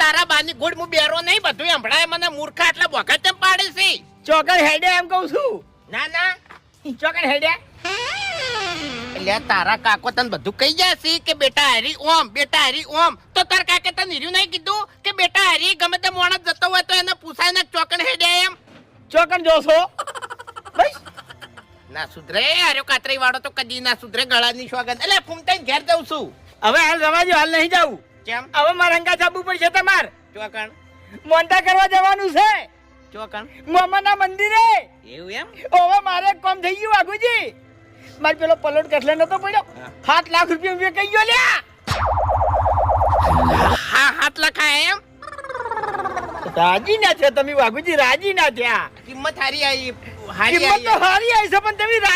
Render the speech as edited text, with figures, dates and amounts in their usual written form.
તારા બાની ગુડ હું બેરો નહીં બધું સંભળાય મને મૂર્ખા એટલે બોકા તેમ પાડે છે ચોકડ હેડે એમ કહું છું. ના ના ચોકડ હેડે એટલે તારા કાકો તને બધું કહી જાય છે કે બેટા હરી ઓમ તો તાર કાકે તને હીર્યું નહીં કીધું કે બેટા હરી ગમે તે મોણસ જતો હોય તો એને પૂછાય ને ચોકન હેડે એમ ચોકડ જોશો બસ ના સુધરે આર્યો કાતરી વાળો તો કદી ના સુધરે ગળાની સોગંદ એટલે ફૂમતાઈને ઘેર જઉં છું હવે હાલ રવાજો, હાલ નહીં જાવું. કેમ હવે મારે હંગા જાવું પડશે તમાર. ચોકણ મોંટા કરવા જવાનું છે ચોકણ મોમાના મંદિરે. એવું એમ હવે મારે એક કામ થઈ ગયું વાઘુજી. મારે પેલો પલોટ કેટલે નતો પડ્યો, 7 લાખ રૂપિયા કહી ગયો લ્યા. હા 7 લાખ એમ રાજી ના થયા તમે વાઘુજી, રાજી ના થયા. કિંમત હારી આવી કિંમત તો હારી આવી છે પણ તમે રાજી